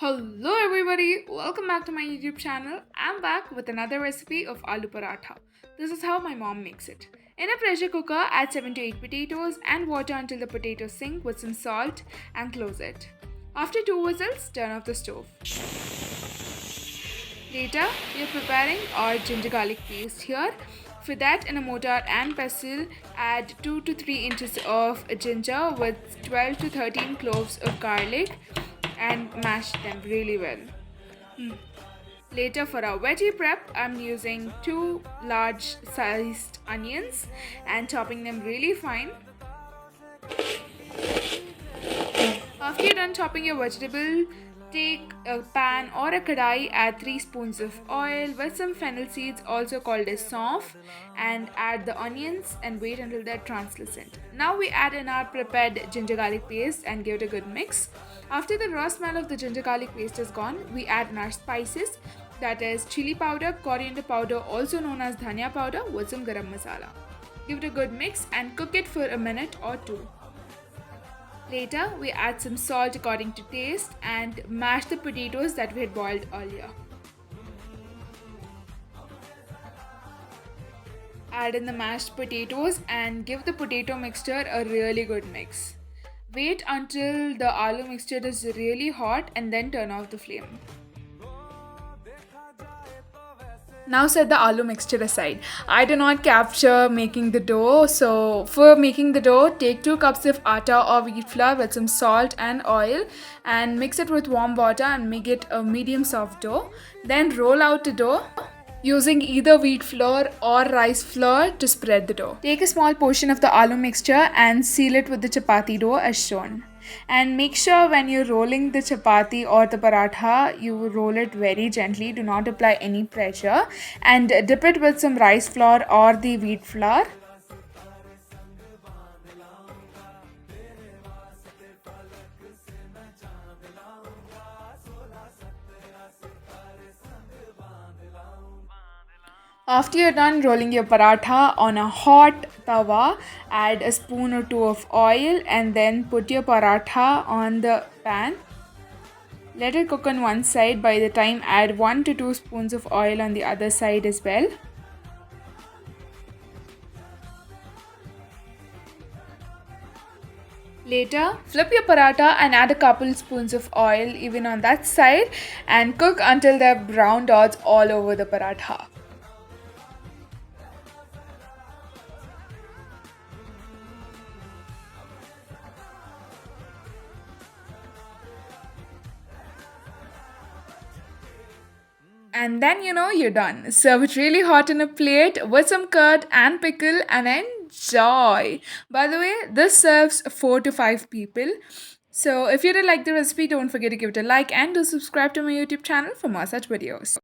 Hello everybody, welcome back to my YouTube channel. I'm back with another recipe of Aloo Paratha. This is how my mom makes it. In a pressure cooker, add 7 to 8 potatoes and water until the potatoes sink with some salt and close it. After 2 whistles, turn off the stove. Later, we are preparing our ginger garlic paste here. For that, in a mortar and pestle, add 2 to 3 inches of ginger with 12 to 13 cloves of garlic and mash them really well. Later, for our veggie prep, I'm using 2 large sized onions and chopping them really fine. After you're done chopping your vegetable, take a pan or a kadai, add 3 spoons of oil with some fennel seeds, also called as saunf, and add the onions and wait until they're translucent. Now we add in our prepared ginger garlic paste and give it a good mix. After the raw smell of the ginger garlic paste is gone, we add in our spices, that is chili powder, coriander powder, also known as dhania powder, with some garam masala. Give it a good mix and cook it for a minute or two. Later, we add some salt according to taste and mash the potatoes that we had boiled earlier. Add in the mashed potatoes and give the potato mixture a really good mix. Wait until the aloo mixture is really hot and then turn off the flame. Now set the aloo mixture aside. I do not capture making the dough. So for making the dough, take 2 cups of atta or wheat flour with some salt and oil and mix it with warm water and make it a medium soft dough. Then roll out the dough using either wheat flour or rice flour to spread the dough. Take a small portion of the aloo mixture and seal it with the chapati dough as shown. And make sure when you're rolling the chapati or the paratha, you roll it very gently. Do not apply any pressure. And dip it with some rice flour or the wheat flour. After you're done rolling your paratha on a hot tawa, add a spoon or two of oil and then put your paratha on the pan. Let it cook on one side. By the time, add 1 to 2 spoons of oil on the other side as well. Later, flip your paratha and add a couple spoons of oil even on that side and cook until there are brown dots all over the paratha. And then you're done. Serve it really hot in a plate with some curd and pickle and enjoy. By the way, this serves 4 to 5 people. So if you did like the recipe, don't forget to give it a like and to subscribe to my YouTube channel for more such videos.